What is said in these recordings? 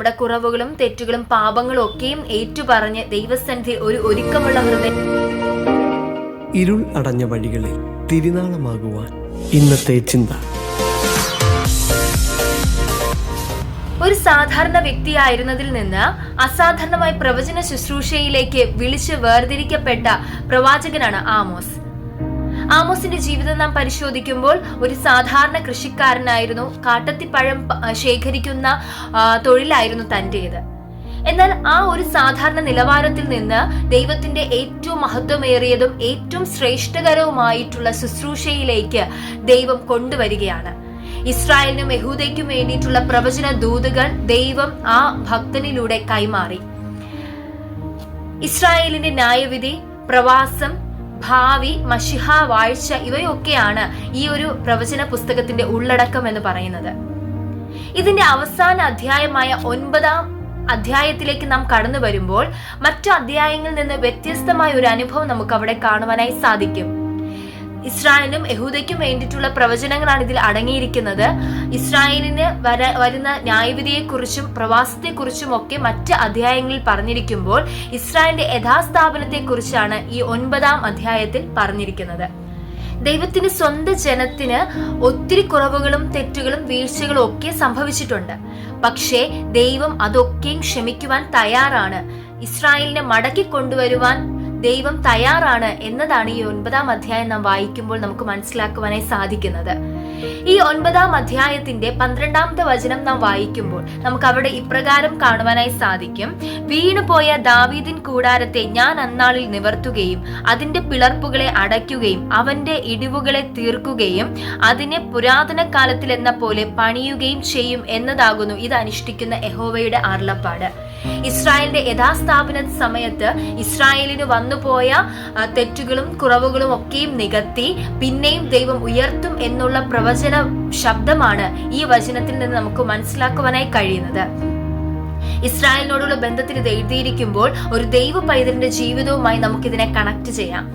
നമ്മുടെ കുറവുകളും തെറ്റുകളും പാപങ്ങളും ഒക്കെയും ഏറ്റുപറഞ്ഞ് ദൈവസന്നിധിയിൽ ഒരു ഒരുക്കമുള്ള ഹൃദയം. ഇരുൾ അടഞ്ഞ വഴികളിൽ തിരുനാളമാകുവാൻ ഇന്നത്തെ ചിന്ത. ഒരു സാധാരണ വ്യക്തിയായിരുന്നതിൽ നിന്ന് അസാധാരണമായ പ്രവചന ശുശ്രൂഷയിലേക്ക് വിളിച്ച് വേർതിരിക്കപ്പെട്ട പ്രവാചകനാണ് ആമോസ്. ആമോസിന്റെ ജീവിതം നാം പരിശോധിക്കുമ്പോൾ ഒരു സാധാരണ കൃഷിക്കാരനായിരുന്നു. കാട്ടത്തിപ്പഴം ശേഖരിക്കുന്ന തൊഴിലായിരുന്നു തന്റേത്. എന്നാൽ ആ ഒരു സാധാരണ നിലവാരത്തിൽ നിന്ന് ദൈവത്തിന്റെ ഏറ്റവും മഹത്വമേറിയതും ഏറ്റവും ശ്രേഷ്ഠകരവുമായിട്ടുള്ള ശുശ്രൂഷയിലേക്ക് ദൈവം കൊണ്ടുവരികയാണ്. ഇസ്രായേലിനും യഹൂദയ്ക്കും വേണ്ടിയിട്ടുള്ള പ്രവചന ദൂതുകൾ ദൈവം ആ ഭക്തനിലൂടെ കൈമാറി. ഇസ്രായേലിന്റെ ന്യായവിധി, പ്രവാസം, ഭാവി, മശിഹ വാഴ്ച ഇവയൊക്കെയാണ് ഈ ഒരു പ്രവചന പുസ്തകത്തിന്റെ ഉള്ളടക്കം എന്ന് പറയുന്നത്. ഇതിന്റെ അവസാന അധ്യായമായ 9-ാം അധ്യായത്തിലേക്ക് നാം കടന്നു വരുമ്പോൾ മറ്റു അധ്യായങ്ങളിൽ നിന്ന് വ്യത്യസ്തമായ ഒരു അനുഭവം നമുക്ക് അവിടെ കാണുവാനായി സാധിക്കും. ഇസ്രായേലിനും യഹൂദയ്ക്കും വേണ്ടിയിട്ടുള്ള പ്രവചനങ്ങളാണ് ഇതിൽ അടങ്ങിയിരിക്കുന്നത്. ഇസ്രായേലിന് വരുന്ന ന്യായവിധിയെക്കുറിച്ചും പ്രവാസത്തെക്കുറിച്ചും ഒക്കെ മറ്റ് അധ്യായങ്ങളിൽ പറഞ്ഞിരിക്കുമ്പോൾ ഇസ്രായേലിന്റെ യഥാസ്ഥാപനത്തെക്കുറിച്ചാണ് ഈ 9-ാം അധ്യായത്തിൽ പറഞ്ഞിരിക്കുന്നത്. ദൈവത്തിന്റെ സ്വന്തം ജനത്തിന് ഒത്തിരി കുറവുകളും തെറ്റുകളും വീഴ്ചകളും ഒക്കെ സംഭവിച്ചിട്ടുണ്ട്. പക്ഷേ ദൈവം അതൊക്കെയും ക്ഷമിക്കുവാൻ തയ്യാറാണ്. ഇസ്രായേലിനെ മടക്കി കൊണ്ടുവരുവാൻ ദൈവം തയ്യാറാണ് എന്നതാണ് ഈ 9-ാം അധ്യായം നാം വായിക്കുമ്പോൾ നമുക്ക് മനസ്സിലാക്കുവാനായി സാധിക്കുന്നത്. ഈ 9-ാം അധ്യായത്തിന്റെ 12-ാമത്തെ വചനം നാം വായിക്കുമ്പോൾ നമുക്ക് അവിടെ ഇപ്രകാരം കാണുവാനായി സാധിക്കും: വീണുപോയ ദാവീദിൻ കൂടാരത്തെ ഞാൻ അന്നാളിൽ നിവർത്തുകയും അതിന്റെ പിളർപ്പുകളെ അടയ്ക്കുകയും അവന്റെ ഇടിവുകളെ തീർക്കുകയും അതിനെ പുരാതന കാലത്തിൽ എന്ന പോലെ പണിയുകയും ചെയ്യും എന്നതാകുന്നു ഇത് അനുഷ്ഠിക്കുന്ന യഹോവയുടെ അരുളപ്പാട്. ഇസ്രായേലിന്റെ യഥാസ്ഥാപന സമയത്ത് ഇസ്രായേലിന് വന്നുപോയ തെറ്റുകളും കുറവുകളും ഒക്കെയും നികത്തി പിന്നെയും ദൈവം ഉയർത്തും എന്നുള്ള പ്രവചന ശബ്ദമാണ് ഈ വചനത്തിൽ നിന്ന് നമുക്ക് മനസ്സിലാക്കുവാനായി കഴിയുന്നത്. ഇസ്രായേലിനോടുള്ള ബന്ധത്തിൽ ഇത് എഴുതിയിരിക്കുമ്പോൾ ഒരു ദൈവ പൈതലിന്റെ ജീവിതവുമായി നമുക്കിതിനെ കണക്ട് ചെയ്യാം.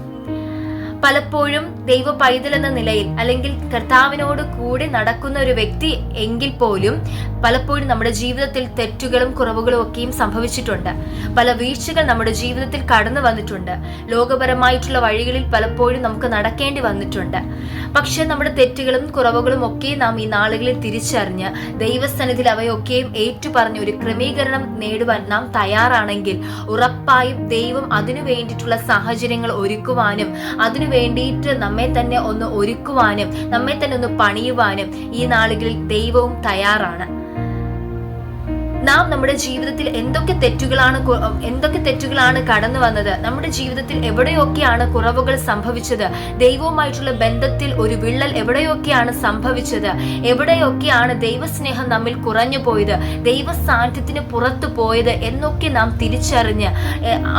പലപ്പോഴും ദൈവ പൈതൽ എന്ന നിലയിൽ അല്ലെങ്കിൽ കർത്താവിനോട് കൂടെ നടക്കുന്ന ഒരു വ്യക്തി എങ്കിൽ പോലും പലപ്പോഴും നമ്മുടെ ജീവിതത്തിൽ തെറ്റുകളും കുറവുകളും ഒക്കെയും സംഭവിച്ചിട്ടുണ്ട്. പല വീഴ്ചകൾ നമ്മുടെ ജീവിതത്തിൽ കടന്നു വന്നിട്ടുണ്ട്. ലോകപരമായിട്ടുള്ള വഴികളിൽ പലപ്പോഴും നമുക്ക് നടക്കേണ്ടി വന്നിട്ടുണ്ട്. പക്ഷെ നമ്മുടെ തെറ്റുകളും കുറവുകളും ഒക്കെ നാം ഈ നാളുകളിൽ തിരിച്ചറിഞ്ഞ് ദൈവസന്നിധിയിൽ അവയൊക്കെയും ഏറ്റുപറഞ്ഞ് ഒരു ക്രമീകരണം നേടുവാൻ നാം തയ്യാറാണെങ്കിൽ ഉറപ്പായും ദൈവം അതിനു വേണ്ടിയിട്ടുള്ള സാഹചര്യങ്ങൾ ഒരുക്കുവാനും അതിനു വേണ്ടിയിട്ട് നമ്മെ തന്നെ ഒന്ന് ഒരുക്കുവാനും നമ്മെ തന്നെ ഒന്ന് പണിയുവാനും ഈ നാളുകളിൽ ദൈവവും തയ്യാറാണ്. നാം നമ്മുടെ ജീവിതത്തിൽ എന്തൊക്കെ തെറ്റുകളാണ് കടന്നു വന്നത്, നമ്മുടെ ജീവിതത്തിൽ എവിടെയൊക്കെയാണ് കുറവുകൾ സംഭവിച്ചത്, ദൈവവുമായിട്ടുള്ള ബന്ധത്തിൽ ഒരു വിള്ളൽ എവിടെയൊക്കെയാണ് സംഭവിച്ചത്, എവിടെയൊക്കെയാണ് ദൈവസ്നേഹം നമ്മിൽ കുറഞ്ഞു പോയത്, ദൈവ സാന്നിധ്യത്തിന് പുറത്തു പോയത് എന്നൊക്കെ നാം തിരിച്ചറിഞ്ഞ്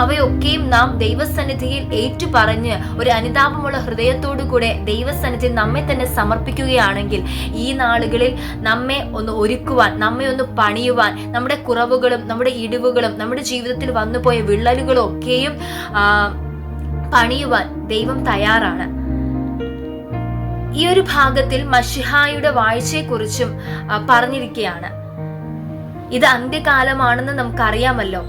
അവയൊക്കെയും നാം ദൈവസന്നിധിയിൽ ഏറ്റുപറഞ്ഞ് ഒരു അനുതാപമുള്ള ഹൃദയത്തോടു കൂടെ ദൈവസന്നിധിയിൽ നമ്മെ തന്നെ സമർപ്പിക്കുകയാണെങ്കിൽ ഈ നാളുകളിൽ നമ്മെ ഒന്ന് ഒരുക്കുവാൻ, നമ്മെ ഒന്ന് പണിയുവാൻ, നമ്മുടെ കുറവുകളും നമ്മുടെ ഇടിവുകളും നമ്മുടെ ജീവിതത്തിൽ വന്നുപോയ വിള്ളലുകളും ഒക്കെയും പണിയുവാൻ ദൈവം തയ്യാറാണ്. ഈ ഒരു ഭാഗത്തിൽ മശിഹായുടെ വാഴ്ചയെക്കുറിച്ചും പറഞ്ഞിരിക്കുകയാണ്. ഇത് അന്ത്യകാലമാണെന്ന് നമുക്കറിയാമല്ലോ.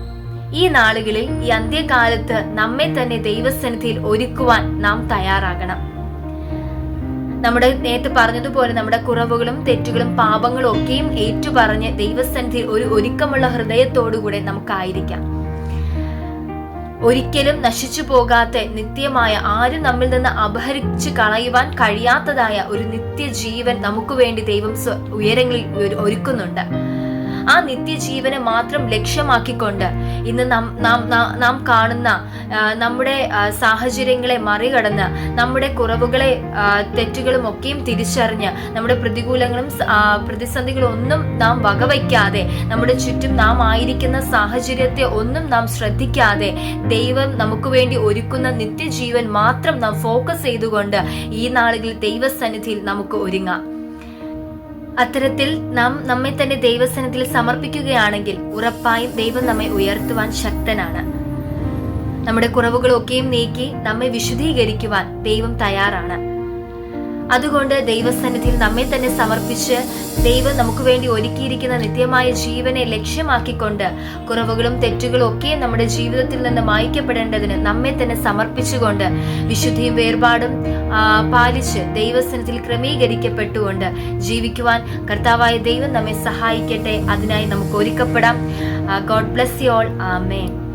ഈ നാളുകളിൽ ഈ അന്ത്യകാലത്ത് നമ്മെ തന്നെ ദൈവസന്നിധിയിൽ ഒരുക്കുവാൻ നാം തയ്യാറാകണം. നമ്മുടെ നേരത്തെ പറഞ്ഞതുപോലെ നമ്മുടെ കുറവുകളും തെറ്റുകളും പാപങ്ങളും ഒക്കെയും ഏറ്റുപറഞ്ഞ് ദൈവസന്നിധിയിൽ ഒരു ഒരുക്കമുള്ള ഹൃദയത്തോടുകൂടെ നമുക്കായിരിക്കാം. ഒരിക്കലും നശിച്ചു പോകാത്ത നിത്യമായ, ആരും നമ്മിൽ നിന്ന് അപഹരിച്ചു കളയുവാൻ കഴിയാത്തതായ ഒരു നിത്യജീവൻ നമുക്ക് വേണ്ടി ദൈവം ഉയരങ്ങളിൽ ഒരുക്കുന്നുണ്ട്. ആ നിത്യജീവനെ മാത്രം ലക്ഷ്യമാക്കിക്കൊണ്ട് ഇന്ന് നാം കാണുന്ന നമ്മുടെ സാഹചര്യങ്ങളെ മറികടന്ന് നമ്മുടെ കുറവുകളെ തെറ്റുകളും ഒക്കെയും തിരിച്ചറിഞ്ഞ് നമ്മുടെ പ്രതികൂലങ്ങളും പ്രതിസന്ധികളും ഒന്നും നാം വകവയ്ക്കാതെ നമ്മുടെ ചുറ്റും നാം ആയിരിക്കുന്ന സാഹചര്യത്തെ ഒന്നും നാം ശ്രദ്ധിക്കാതെ ദൈവം നമുക്ക് വേണ്ടി ഒരുക്കുന്ന നിത്യജീവൻ മാത്രം നാം ഫോക്കസ് ചെയ്തുകൊണ്ട് ഈ നാളുകളിൽ ദൈവസന്നിധിയിൽ നമുക്ക് ഒരുങ്ങാം. അത്തരത്തിൽ നാം നമ്മെ തന്നെ ദൈവസന്നിധിയിൽ സമർപ്പിക്കുകയാണെങ്കിൽ ഉറപ്പായും ദൈവം നമ്മെ ഉയർത്തുവാൻ ശക്തനാണ്. നമ്മുടെ കുറവുകളൊക്കെയും നീക്കി നമ്മെ വിശുദ്ധീകരിക്കുവാൻ ദൈവം തയ്യാറാണ്. അതുകൊണ്ട് ദൈവസന്നിധിയിൽ നമ്മെ തന്നെ സമർപ്പിച്ച് ദൈവം നമുക്ക് വേണ്ടി ഒരുക്കിയിരിക്കുന്ന നിത്യമായ ജീവനെ ലക്ഷ്യമാക്കിക്കൊണ്ട് കുറവുകളും തെറ്റുകളും ഒക്കെ നമ്മുടെ ജീവിതത്തിൽ നിന്ന് മായ്ക്കപ്പെടേണ്ടതിന് നമ്മെ തന്നെ സമർപ്പിച്ചുകൊണ്ട് വിശുദ്ധിയും വേർപാടും പാലിച്ച് ദൈവസന്നിധിയിൽ ക്രമീകരിക്കപ്പെട്ടുകൊണ്ട് ജീവിക്കുവാൻ കർത്താവായ ദൈവം നമ്മെ സഹായിക്കട്ടെ. അതിനായി നമുക്ക് ഒരുക്കപ്പെടാം. God bless you all. Amen.